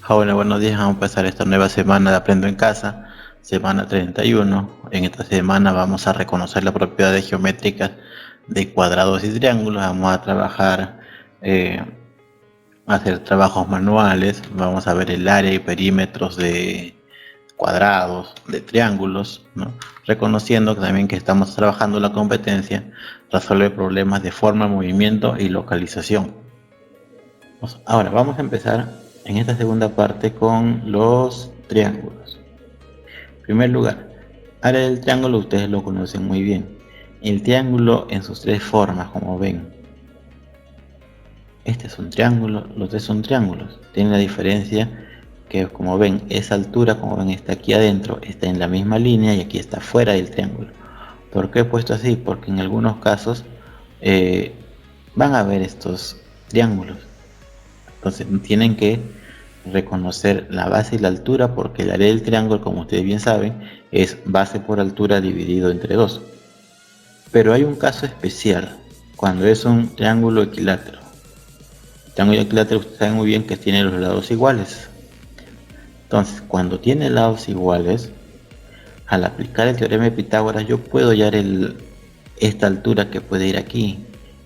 Hola, buenos días. Vamos a empezar esta nueva semana de Aprendo en Casa, semana 31. En esta semana vamos a reconocer las propiedades geométricas de cuadrados y triángulos. Vamos a trabajar, eh, hacer trabajos manuales. Vamos a ver el área y perímetros de cuadrados, de triángulos, ¿no? Reconociendo también que estamos trabajando la competencia, resolver problemas de forma, movimiento y localización. Ahora vamos a empezar en esta segunda parte con los triángulos. En primer lugar, área del triángulo ustedes lo conocen muy bien. El triángulo en sus tres formas, como ven. Este es un triángulo, los tres son triángulos. Tiene la diferencia que, como ven, esa altura, como ven, está aquí adentro, está en la misma línea y aquí está fuera del triángulo. ¿Por qué he puesto así? Porque en algunos casos eh, van a ver estos triángulos. Entonces tienen que reconocer la base y la altura, porque el área del triángulo, como ustedes bien saben, es base por altura dividido entre 2. Pero hay un caso especial cuando es un triángulo equilátero. El triángulo equilátero, ustedes saben muy bien que tiene los lados iguales. Entonces, cuando tiene lados iguales, al aplicar el teorema de Pitágoras, yo puedo hallar esta altura que puede ir aquí,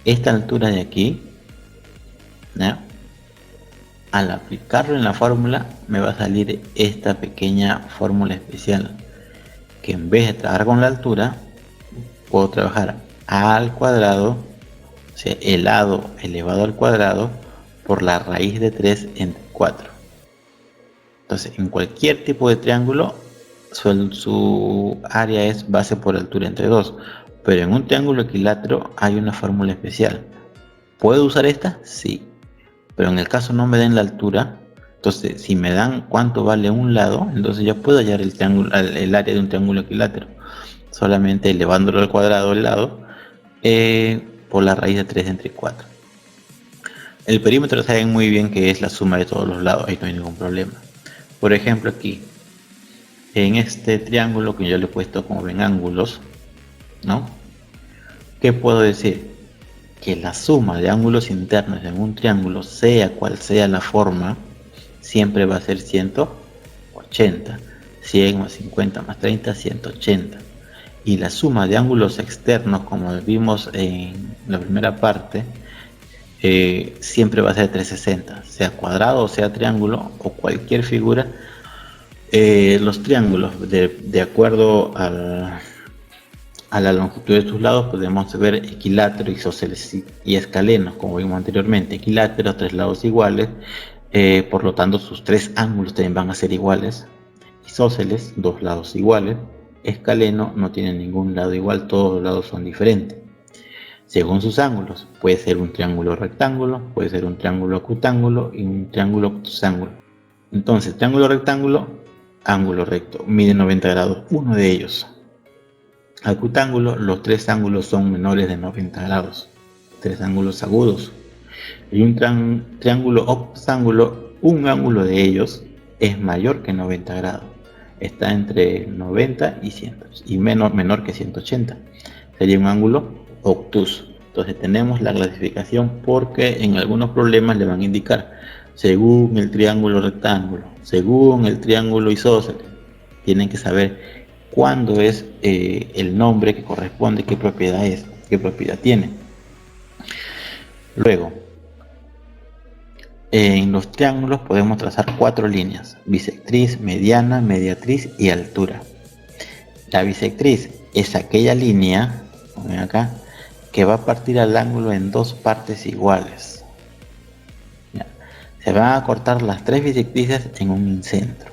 esta altura de aquí, ¿no? Al aplicarlo en la fórmula me va a salir esta pequeña fórmula especial, que en vez de trabajar con la altura puedo trabajar al cuadrado, o sea, el lado elevado al cuadrado por la raíz de 3 entre 4. Entonces en cualquier tipo de triángulo su área es base por altura entre 2, pero en un triángulo equilátero hay una fórmula especial. ¿Puedo usar esta? Sí, pero en el caso no me den la altura. Entonces si me dan cuánto vale un lado, entonces ya puedo hallar el área de un triángulo equilátero solamente elevándolo al cuadrado el lado por la raíz de 3 entre 4. El perímetro saben muy bien que es la suma de todos los lados, ahí no hay ningún problema. Por ejemplo, aquí en este triángulo que yo le he puesto, como ven, ángulos, ¿no? ¿Qué puedo decir? Que la suma de ángulos internos en un triángulo, sea cual sea la forma, siempre va a ser 180. 100 más 50 más 30, 180. Y la suma de ángulos externos, como vimos en la primera parte, siempre va a ser 360, sea cuadrado o sea triángulo o cualquier figura. Los triángulos, de acuerdo a la longitud de sus lados, podemos ver equilátero, isósceles y escalenos, como vimos anteriormente. Equilátero, tres lados iguales, por lo tanto sus tres ángulos también van a ser iguales. Isósceles, dos lados iguales. Escaleno no tiene ningún lado igual, todos los lados son diferentes. Según sus ángulos, puede ser un triángulo rectángulo, puede ser un triángulo octángulo y un triángulo octángulo. Entonces, triángulo rectángulo, ángulo recto, mide 90 grados, uno de ellos. Acutángulo, los tres ángulos son menores de 90 grados, tres ángulos agudos. Y un triángulo octángulo, un ángulo de ellos es mayor que 90 grados. Está entre 90 y 100 y menor que 180. Sería un ángulo obtuso. Entonces tenemos la clasificación porque en algunos problemas le van a indicar según el triángulo rectángulo, según el triángulo isósceles. Tienen que saber cuándo es el nombre que corresponde, qué propiedad es, qué propiedad tiene. Luego, en los triángulos podemos trazar cuatro líneas: bisectriz, mediana, mediatriz y altura. La bisectriz es aquella línea, ven acá, que va a partir al ángulo en dos partes iguales. ¿Ya? Se van a cortar las tres bisectrices en un incentro.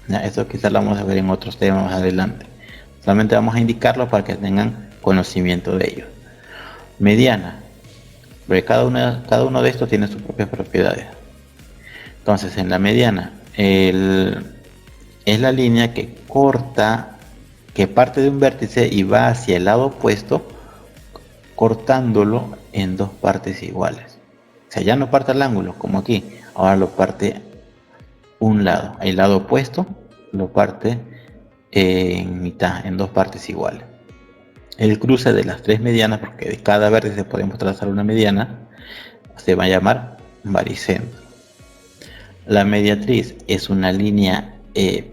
¿Ya? Eso quizás lo vamos a ver en otros temas más adelante. Solamente vamos a indicarlo para que tengan conocimiento de ello. Mediana, porque cada uno de estos tiene sus propias propiedades. Entonces en la mediana es la línea que corta, que parte de un vértice y va hacia el lado opuesto, cortándolo en dos partes iguales. O sea, ya no parte el ángulo como aquí, ahora lo parte un lado, el lado opuesto lo parte en mitad, en dos partes iguales. El cruce de las tres medianas, porque de cada vértice podemos trazar una mediana, se va a llamar baricentro. La mediatriz es una línea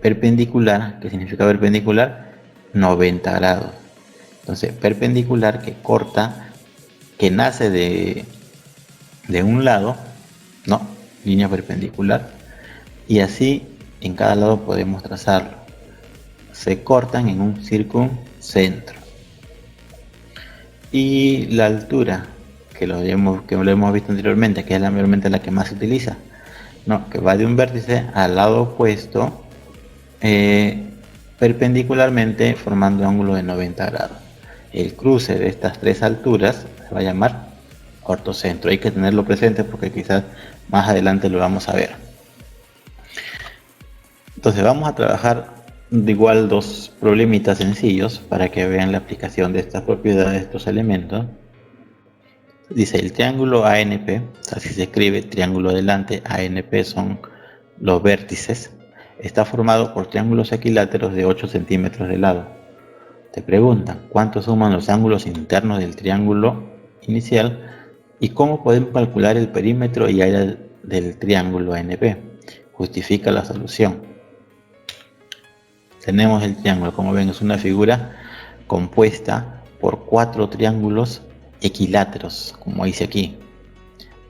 perpendicular. ¿Qué significa perpendicular? 90 grados. Entonces, perpendicular que corta, que nace de un lado, ¿no? Línea perpendicular. Y así en cada lado podemos trazarlo. Se cortan en un circuncentro. Y la altura, que lo hemos visto anteriormente, que es mayormente la que más se utiliza, no, que va de un vértice al lado opuesto, perpendicularmente, formando un ángulo de 90 grados. El cruce de estas tres alturas se va a llamar ortocentro. Hay que tenerlo presente porque quizás más adelante lo vamos a ver. Entonces vamos a trabajar de igual dos problemitas sencillos para que vean la aplicación de estas propiedades de estos elementos. Dice el triángulo ANP, así se escribe, triángulo delante, ANP son los vértices, está formado por triángulos equiláteros de 8 centímetros de lado. Te preguntan cuánto suman los ángulos internos del triángulo inicial y cómo podemos calcular el perímetro y área del triángulo ANP. Justifica la solución. Tenemos el triángulo, como ven, es una figura compuesta por 4 triángulos equiláteros, como dice aquí.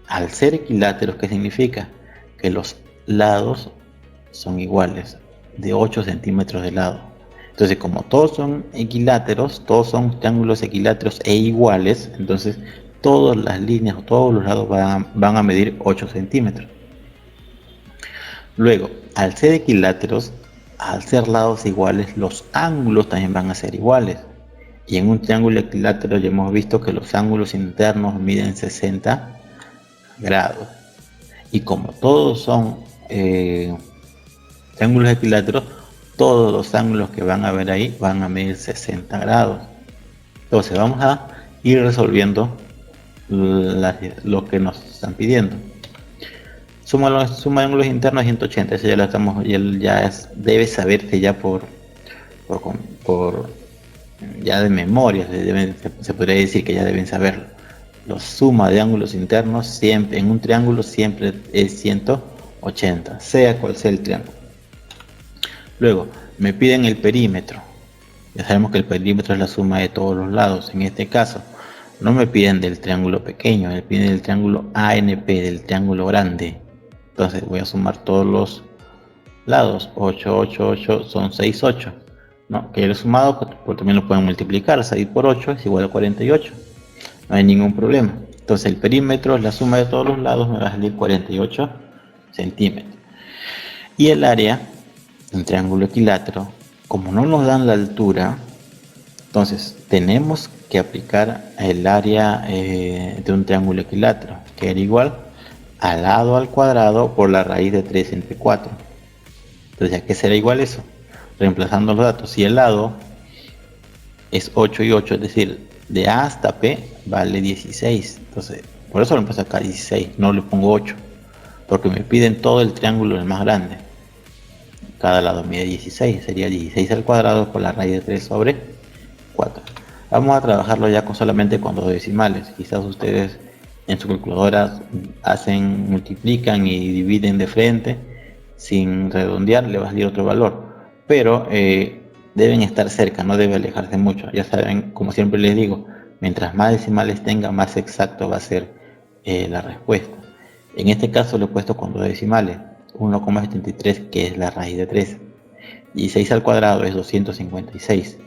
Al ser equiláteros, ¿qué significa? Que los lados son iguales, de 8 centímetros de lado. Entonces, como todos son equiláteros, todos son triángulos equiláteros e iguales, entonces todas las líneas o todos los lados van a medir 8 centímetros. Luego, al ser equiláteros, al ser lados iguales, los ángulos también van a ser iguales. Y en un triángulo equilátero ya hemos visto que los ángulos internos miden 60 grados. Y como todos son triángulos equiláteros, todos los ángulos que van a ver ahí van a medir 60 grados. Entonces vamos a ir resolviendo lo que nos están pidiendo. Suma ángulos internos 180, eso ya lo estamos, debe saberse ya por ya de memoria, se podría decir que ya deben saberlo. La suma de ángulos internos siempre en un triángulo siempre es 180, sea cual sea el triángulo. Luego me piden el perímetro. Ya sabemos que el perímetro es la suma de todos los lados. En este caso no me piden del triángulo pequeño, me piden del triángulo ANP, del triángulo grande. Entonces voy a sumar todos los lados. 8, 8, 8 son 6, 8. ¿No? Que ya lo he sumado, pues también lo pueden multiplicar. 6 por 8 es igual a 48. No hay ningún problema. Entonces el perímetro es la suma de todos los lados, me va a salir 48 centímetros. Y el área, un triángulo equilátero, como no nos dan la altura, entonces tenemos que aplicar el área de un triángulo equilátero, que era igual al lado al cuadrado por la raíz de 3 entre 4. Entonces, ¿a qué será igual eso? Reemplazando los datos, si el lado es 8 y 8, es decir, de A hasta P vale 16. Entonces, por eso lo empiezo acá 16, no le pongo 8, porque me piden todo el triángulo el más grande. Cada lado mide 16, sería 16 al cuadrado por la raíz de 3 sobre 4. Vamos a trabajarlo ya solamente con dos decimales. Quizás ustedes en su calculadora multiplican y dividen de frente sin redondear, le va a salir otro valor, pero deben estar cerca, no debe alejarse mucho. Ya saben, como siempre les digo, mientras más decimales tenga, más exacto va a ser la respuesta. En este caso lo he puesto con dos decimales, 1,73, que es la raíz de 3, y 6 al cuadrado es 256.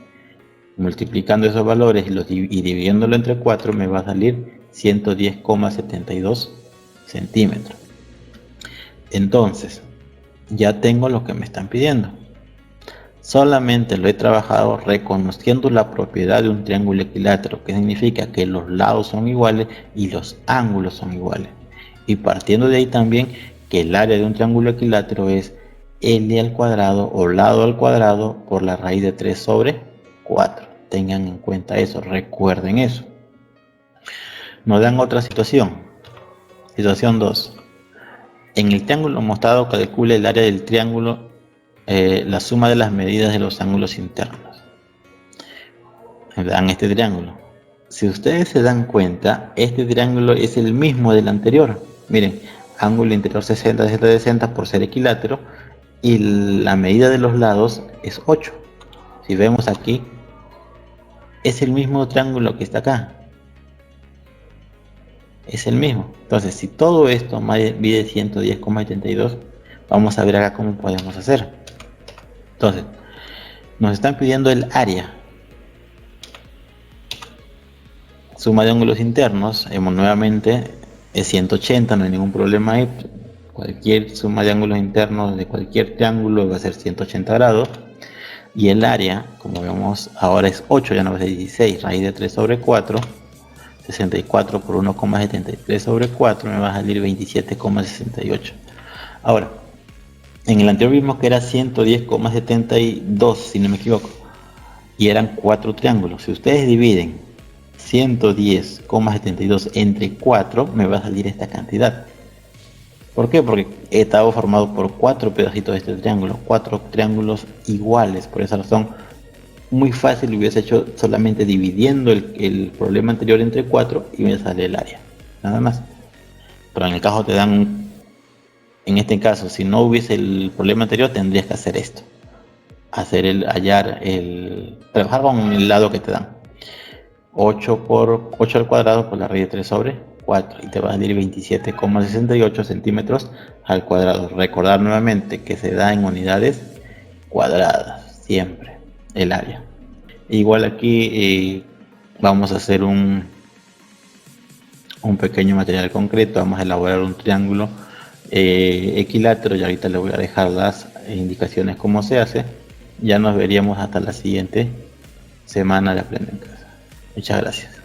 Multiplicando esos valores y dividiéndolo entre 4 me va a salir 110,72 centímetros. Entonces, ya tengo lo que me están pidiendo. Solamente lo he trabajado reconociendo la propiedad de un triángulo equilátero, que significa que los lados son iguales y los ángulos son iguales. Y partiendo de ahí también que el área de un triángulo equilátero es L al cuadrado o lado al cuadrado por la raíz de 3 sobre 4. Tengan en cuenta eso, recuerden eso. Nos dan otra situación. Situación 2. En el triángulo mostrado calcule el área del triángulo, la suma de las medidas de los ángulos internos. Me dan este triángulo. Si ustedes se dan cuenta, este triángulo es el mismo del anterior. Miren, ángulo interior 60, 60, 60 por ser equilátero, y la medida de los lados es 8. Si vemos aquí, es el mismo triángulo que está acá, es el mismo. Entonces, si todo esto mide 110,72, vamos a ver acá cómo podemos hacer. Entonces, nos están pidiendo el área, suma de ángulos internos, nuevamente es 180, no hay ningún problema ahí. Cualquier suma de ángulos internos de cualquier triángulo va a ser 180 grados. Y el área, como vemos, ahora es 8, ya no es 16, raíz de 3 sobre 4, 64 por 1,73 sobre 4, me va a salir 27,68. Ahora, en el anterior vimos que era 110,72, si no me equivoco, y eran 4 triángulos. Si ustedes dividen 110,72 entre 4, me va a salir esta cantidad. ¿Por qué? Porque he estado formado por 4 pedacitos de este triángulo, 4 triángulos iguales. Por esa razón, muy fácil lo hubiese hecho solamente dividiendo el problema anterior entre 4 y me sale el área, nada más. Pero en el caso te dan, en este caso, si no hubiese el problema anterior, tendrías que hacer esto, trabajar con el lado que te dan. 8 por 8 al cuadrado por la raíz de 3 sobre 4, y te va a salir 27,68 centímetros al cuadrado. Recordar nuevamente que se da en unidades cuadradas siempre el área. Igual aquí vamos a hacer un pequeño material concreto. Vamos a elaborar un triángulo equilátero, y ahorita le voy a dejar las indicaciones cómo se hace. Ya nos veríamos hasta la siguiente semana de Aprende en Casa. Muchas gracias.